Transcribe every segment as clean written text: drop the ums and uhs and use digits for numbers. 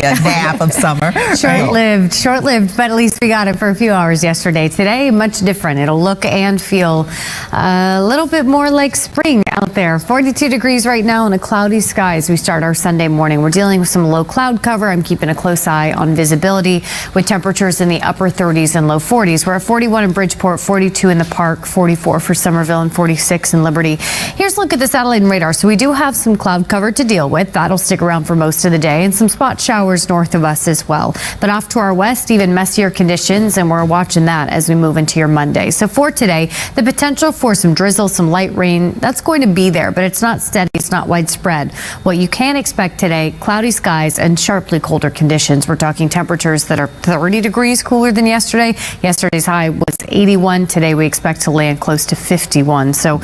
nap of summer. Short-lived, but at least we got it for a few hours yesterday. Today, much different. It'll look and feel a little bit more like spring out there. 42 degrees right now and a cloudy sky as we start our Sunday morning. We're dealing with some low cloud cover. I'm keeping a close eye on visibility with temperatures in the upper 30s and low 40s. We're at 41 in Bridgeport, 42 in the Park, 44 for Somerville, and 46 in Liberty. Here's a look at the satellite and radar. So we do have some cloud cover to deal with. That'll stick around for most of the day, and some spot showers north of us as well. But off to our west, even messier conditions, and we're watching that as we move into your Monday. So for today, the potential for some drizzle, some light rain, that's going to be there, but it's not steady, it's not widespread. What you can expect today, cloudy skies and sharply colder conditions. We're talking temperatures that are 30 degrees cooler than yesterday. Yesterday's high was 81. Today we expect to land close to 51. So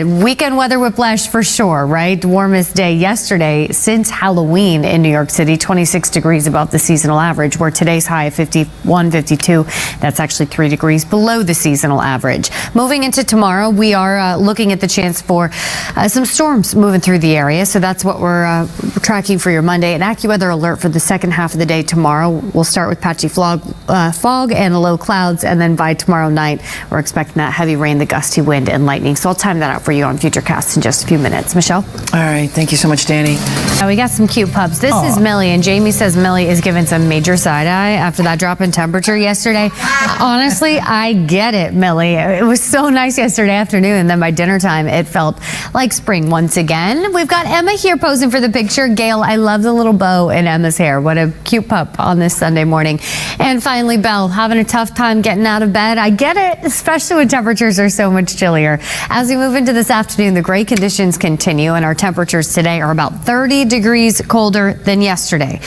weekend weather whiplash for sure, right? Warmest day yesterday since Halloween in New York City, 26 degrees above the seasonal average, where today's high of 51, 52. That's actually 3 degrees below the seasonal average. Moving into tomorrow, we are looking at the chance for some storms moving through the area. So that's what we're tracking for your Monday. An AccuWeather alert for the second half of the day tomorrow. We'll start with patchy fog and low clouds, and then by tomorrow night, we're expecting that heavy rain, the gusty wind, and lightning. So I'll time that out for you on Futurecast in just a few minutes. Michelle? All right. Thank you so much, Dani. We got some cute pups. This is Millie, and Jamie says Millie is giving some major side-eye after that drop in temperature yesterday. Honestly, I get it, Millie. It was so nice yesterday afternoon, and then by dinner time, it felt like spring once again. We've got Emma here posing for the picture. Gail, I love the little bow in Emma's hair. What a cute pup on this Sunday morning. And finally, Belle, having a tough time getting out of bed. I get it, especially when temperatures are so much chillier. As we move into this afternoon, the gray conditions continue, and our temperatures today are about 30 degrees colder than yesterday.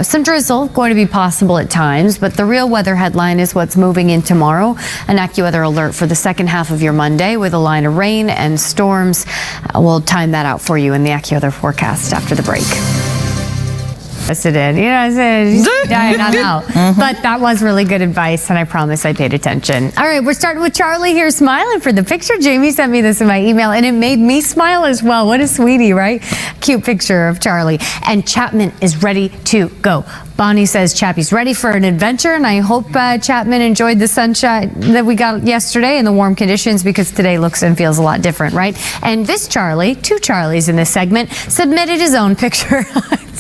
Some drizzle going to be possible at times, but the real weather headline is what's moving in tomorrow. An AccuWeather alert for the second half of your Monday with a line of rain and storms. We'll time that out for you in the AccuWeather forecast after the break. Yes, it did. You know, I said, I'm out. But that was really good advice, and I promise I paid attention. All right, we're starting with Charlie here smiling for the picture. Jamie sent me this in my email, and it made me smile as well. What a sweetie, right? Cute picture of Charlie. And Chapman is ready to go. Bonnie says Chappie's ready for an adventure, and I hope Chapman enjoyed the sunshine that we got yesterday and the warm conditions, because today looks and feels a lot different, right? And this Charlie, two Charlies in this segment, submitted his own picture.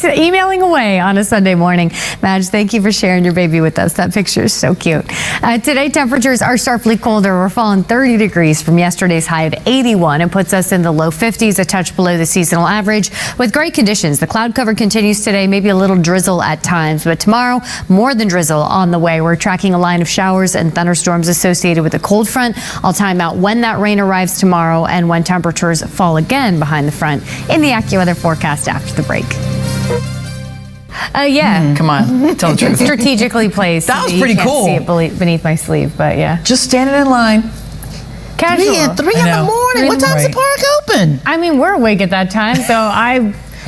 Emailing away on a Sunday morning. Madge, thank you for sharing your baby with us. That picture is so cute. Today, temperatures are sharply colder. We're falling 30 degrees from yesterday's high of 81. It puts us in the low 50s, a touch below the seasonal average. With great conditions, the cloud cover continues today, maybe a little drizzle at times, but tomorrow, more than drizzle on the way. We're tracking a line of showers and thunderstorms associated with a cold front. I'll time out when that rain arrives tomorrow and when temperatures fall again behind the front in the AccuWeather forecast after the break. Come on, tell the truth. Strategically placed. That was pretty cool. You can't see it beneath my sleeve, but yeah. Just standing in line. Casual. 3 in the morning. What time's the park open? I mean, we're awake at that time, so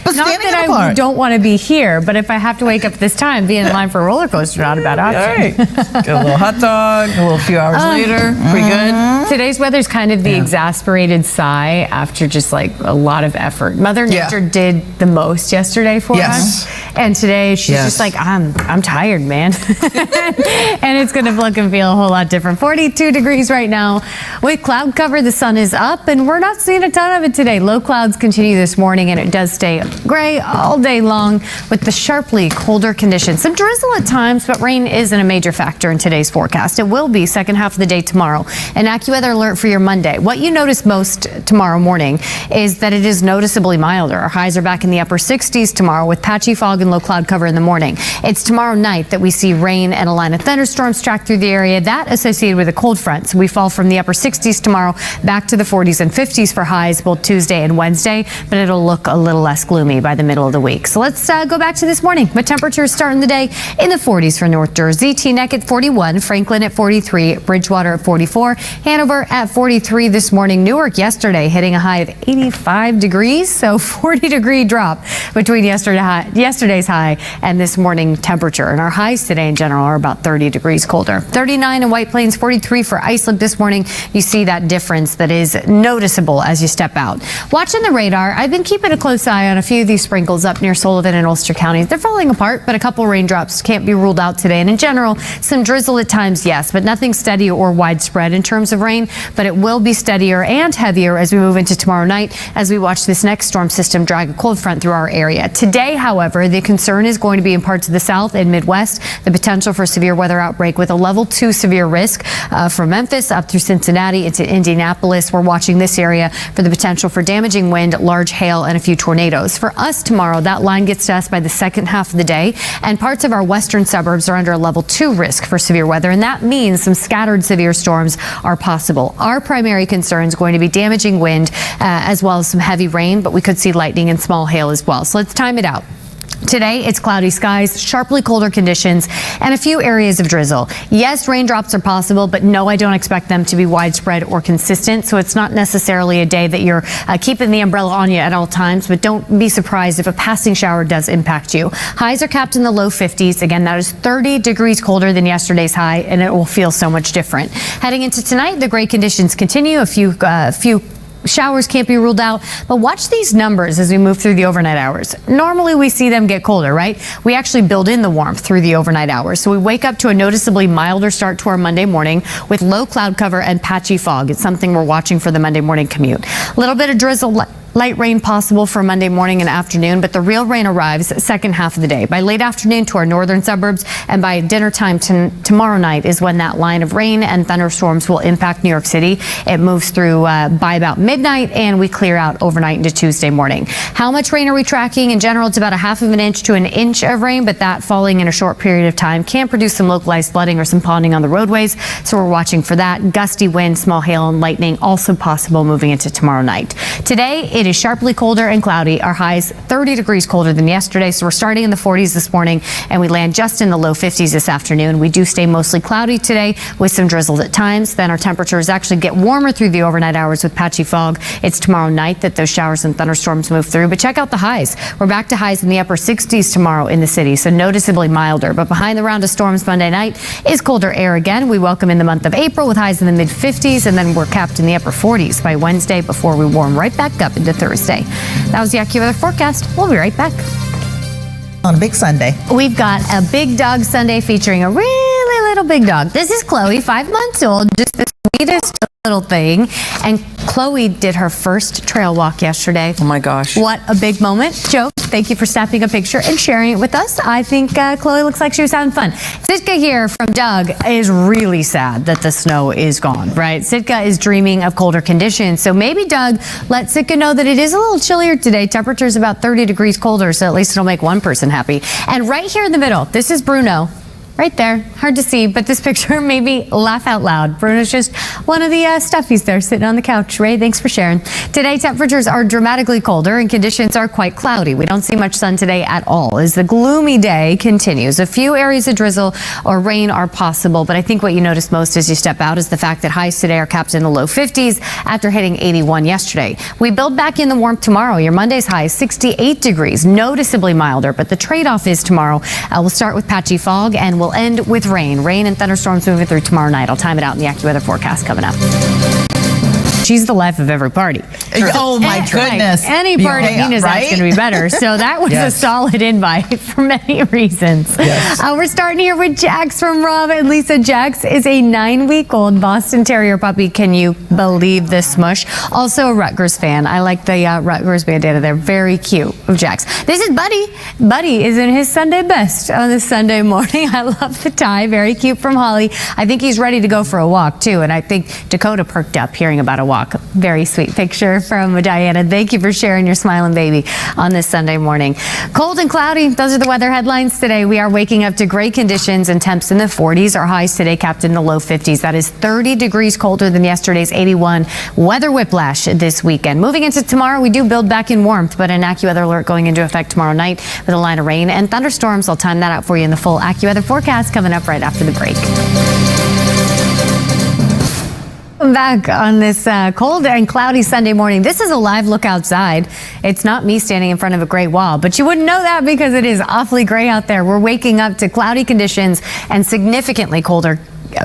But not that I don't want to be here, but if I have to wake up at this time, being in line for a roller coaster, not a bad option. All right. Get a little hot dog, a little few hours later. Pretty good. Today's weather's kind of the exasperated sigh after just like a lot of effort. Mother Nature did the most yesterday for us. And today she's just like, I'm tired, man. And it's going to look and feel a whole lot different. 42 degrees right now. With cloud cover, the sun is up, and we're not seeing a ton of it today. Low clouds continue this morning, and it does stay gray all day long with the sharply colder conditions. Some drizzle at times, but rain isn't a major factor in today's forecast. It will be second half of the day tomorrow. An AccuWeather alert for your Monday. What you notice most tomorrow morning is that it is noticeably milder. Our highs are back in the upper 60s tomorrow with patchy fog and low cloud cover in the morning. It's tomorrow night that we see rain and a line of thunderstorms track through the area. That associated with a cold front. So we fall from the upper 60s tomorrow back to the 40s and 50s for highs both Tuesday and Wednesday, but it'll look a little less gloomy by the middle of the week. So let's go back to this morning. With temperatures starting the day in the 40s for North Jersey. Teaneck at 41, Franklin at 43, Bridgewater at 44, Hanover at 43 this morning. Newark yesterday hitting a high of 85 degrees, so 40-degree drop between yesterday's high and this morning temperature. And our highs today in general are about 30 degrees colder. 39 in White Plains, 43 for Islip this morning. You see that difference that is noticeable as you step out. Watching the radar, I've been keeping a close eye on a few few of these sprinkles up near Sullivan and Ulster counties. They're falling apart, but a couple raindrops can't be ruled out today. And in general, some drizzle at times, yes, but nothing steady or widespread in terms of rain. But it will be steadier and heavier as we move into tomorrow night as we watch this next storm system drag a cold front through our area. Today, however, the concern is going to be in parts of the south and Midwest, the potential for severe weather outbreak with a level 2 severe risk from Memphis up through Cincinnati into Indianapolis. We're watching this area for the potential for damaging wind, large hail, and a few tornadoes. For us tomorrow, that line gets to us by the second half of the day, and parts of our western suburbs are under a level 2 risk for severe weather, and that means some scattered severe storms are possible. Our primary concern is going to be damaging wind as well as some heavy rain, but we could see lightning and small hail as well. So let's time it out. Today, it's cloudy skies, sharply colder conditions, and a few areas of drizzle. Yes, raindrops are possible, but no, I don't expect them to be widespread or consistent. So it's not necessarily a day that you're keeping the umbrella on you at all times, but don't be surprised if a passing shower does impact you. Highs are capped in the low 50s. Again, that is 30 degrees colder than yesterday's high, and it will feel so much different. Heading into tonight, the gray conditions continue. A few showers can't be ruled out, but watch these numbers as we move through the overnight hours. Normally we see them get colder, right? We actually build in the warmth through the overnight hours. So we wake up to a noticeably milder start to our Monday morning with low cloud cover and patchy fog. It's something we're watching for the Monday morning commute. A little bit of drizzle, light rain possible for Monday morning and afternoon, but the real rain arrives second half of the day. By late afternoon to our northern suburbs, and by dinner time tomorrow night is when that line of rain and thunderstorms will impact New York City. It moves through by about midnight, and we clear out overnight into Tuesday morning. How much rain are we tracking? In general, it's about a half of an inch to an inch of rain, but that falling in a short period of time can produce some localized flooding or some ponding on the roadways. So we're watching for that. Gusty wind, small hail, and lightning also possible moving into tomorrow night. Today, it is sharply colder and cloudy. Our highs 30 degrees colder than yesterday, so we're starting in the 40s this morning, and we land just in the low 50s this afternoon. We do stay mostly cloudy today with some drizzles at times. Then our temperatures actually get warmer through the overnight hours with patchy fog. It's tomorrow night that those showers and thunderstorms move through, but check out the highs. We're back to highs in the upper 60s tomorrow in the city, so noticeably milder. But behind the round of storms Monday night is colder air again. We welcome in the month of April with highs in the mid 50s, and then we're capped in the upper 40s by Wednesday before we warm right back up into Thursday. That was the AccuWeather forecast. We'll be right back. On a big Sunday. We've got a Big Dog Sunday featuring a really little big dog. This is Chloe, 5 months old, just the sweetest little thing. And Chloe did her first trail walk yesterday. Oh my gosh. What a big moment. Joe, thank you for snapping a picture and sharing it with us. I think Chloe looks like she was having fun. Sitka here from Doug is really sad that the snow is gone, right? Sitka is dreaming of colder conditions. So maybe Doug let Sitka know that it is a little chillier today. Temperature's about 30 degrees colder, so at least it'll make one person happy. And right here in the middle, this is Bruno. Right there, hard to see, but this picture made me laugh out loud. Bruno's just one of the stuffies there sitting on the couch. Ray, thanks for sharing. Today, temperatures are dramatically colder and conditions are quite cloudy. We don't see much sun today at all as the gloomy day continues. A few areas of drizzle or rain are possible, but I think what you notice most as you step out is the fact that highs today are capped in the low 50s after hitting 81 yesterday. We build back in the warmth tomorrow. Your Monday's high is 68 degrees, noticeably milder, but the trade-off is tomorrow. We'll start with patchy fog and we'll end with rain. Rain and thunderstorms moving through tomorrow night. I'll time it out in the AccuWeather forecast coming up. She's the life of every party. Oh my goodness. Right. Any party, he knows that's going to be better. So that was a solid invite for many reasons. Yes. We're starting here with Jax from Rob and Lisa. Jax is a 9-week-old Boston Terrier puppy. Can you believe this smush? Also a Rutgers fan. I like the Rutgers bandana. They're very cute of Jax. This is Buddy. Buddy is in his Sunday best on this Sunday morning. I love the tie. Very cute from Holly. I think he's ready to go for a walk too. And I think Dakota perked up hearing about a walk. Very sweet picture from Diana. Thank you for sharing your smiling baby on this Sunday morning. Cold and cloudy. Those are the weather headlines today. We are waking up to gray conditions and temps in the 40s. Our highs today capped in the low 50s. That is 30 degrees colder than yesterday's 81. Weather whiplash this weekend. Moving into tomorrow, we do build back in warmth, but an AccuWeather alert going into effect tomorrow night with a line of rain and thunderstorms. I'll time that out for you in the full AccuWeather forecast coming up right after the break. Back on this cold and cloudy Sunday morning. This is a live look outside. It's not me standing in front of a gray wall, but you wouldn't know that because it is awfully gray out there. We're waking up to cloudy conditions and significantly colder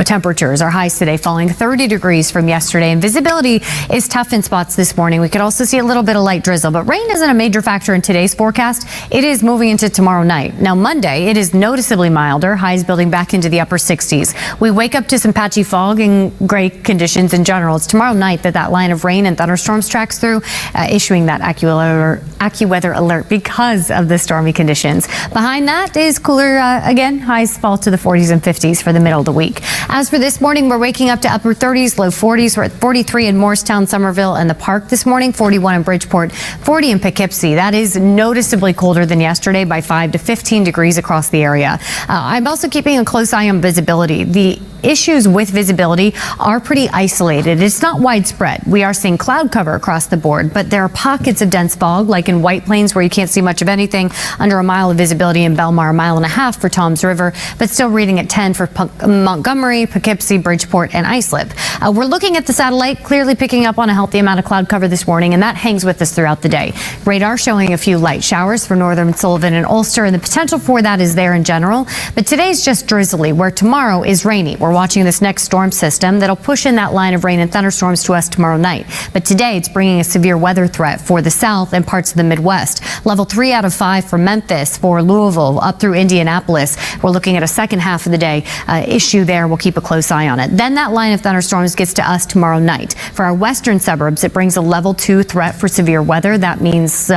temperatures. Our highs today falling 30 degrees from yesterday, and visibility is tough in spots this morning. We could also see a little bit of light drizzle, but rain isn't a major factor in today's forecast. It is moving into tomorrow night. Now Monday, it is noticeably milder, highs building back into the upper 60s. We wake up to some patchy fog and gray conditions in general. It's tomorrow night that line of rain and thunderstorms tracks through, issuing that AccuWeather alert because of the stormy conditions. Behind that is cooler again. Highs fall to the 40s and 50s for the middle of the week. As for this morning, we're waking up to upper 30s, low 40s. We're at 43 in Morristown, Somerville, and the Park this morning, 41 in Bridgeport, 40 in Poughkeepsie. That is noticeably colder than yesterday by 5 to 15 degrees across the area. I'm also keeping a close eye on visibility. The issues with visibility are pretty isolated. It's not widespread. We are seeing cloud cover across the board, but there are pockets of dense fog, like in White Plains, where you can't see much of anything, under a mile of visibility in Belmar, a mile and a half for Toms River, but still reading at 10 for Montgomery, Poughkeepsie, Bridgeport, and Islip. We're looking at the satellite, clearly picking up on a healthy amount of cloud cover this morning, and that hangs with us throughout the day. Radar showing a few light showers for northern Sullivan and Ulster, and the potential for that is there in general, but today's just drizzly, where tomorrow is rainy. We're watching this next storm system that'll push in that line of rain and thunderstorms to us tomorrow night. But today it's bringing a severe weather threat for the south and parts of the Midwest. Level 3 out of 5 for Memphis, for Louisville, up through Indianapolis. We're looking at a second half of the day issue there. We'll keep a close eye on it. Then that line of thunderstorms gets to us tomorrow night. For our western suburbs, it brings a level 2 threat for severe weather. That means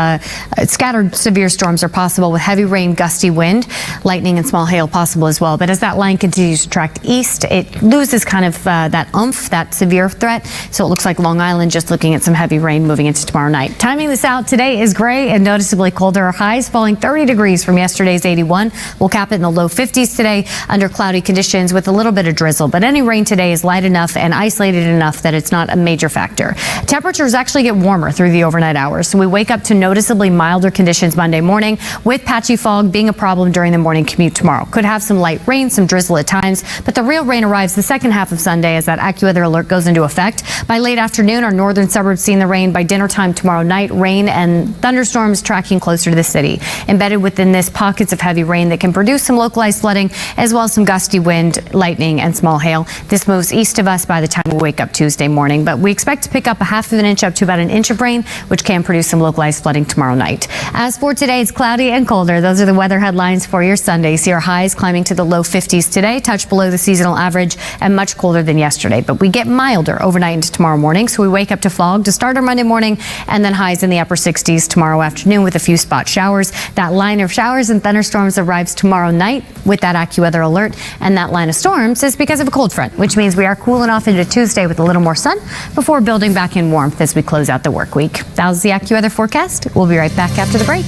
scattered severe storms are possible with heavy rain, gusty wind, lightning, and small hail possible as well. But as that line continues to track east, it loses kind of that oomph, that severe threat. So it looks like Long Island just looking at some heavy rain moving into tomorrow night. Timing this out, today is gray and noticeably colder. Our highs falling 30 degrees from yesterday's 81. We'll cap it in the low 50s today under cloudy conditions with a little bit of drizzle. But any rain today is light enough and isolated enough that it's not a major factor. Temperatures actually get warmer through the overnight hours. So we wake up to noticeably milder conditions Monday morning, with patchy fog being a problem during the morning commute tomorrow. Could have some light rain, some drizzle at times, but the real rain arrives the second half of Sunday as that AccuWeather alert goes into effect. By late afternoon, our northern suburbs seeing the rain. By dinner time tomorrow night, rain and thunderstorms tracking closer to the city. Embedded within this, pockets of heavy rain that can produce some localized flooding, as well as some gusty wind, lightning, and small hail. This moves east of us by the time we wake up Tuesday morning, but we expect to pick up a half of an inch up to about an inch of rain, which can produce some localized flooding tomorrow night. As for today, it's cloudy and colder. Those are the weather headlines for your Sunday. See our highs climbing to the low 50s today, touch below the seasonal average, and much colder than yesterday. But we get milder overnight into tomorrow morning, so we wake up to fog to start our Monday morning, and then highs in the upper 60s tomorrow afternoon with a few spot showers. That line of showers and thunderstorms arrives tomorrow night with that AccuWeather alert, and that line of storms is because of a cold front, which means we are cooling off into Tuesday with a little more sun before building back in warmth as we close out the work week. That was the AccuWeather forecast. We'll be right back after the break.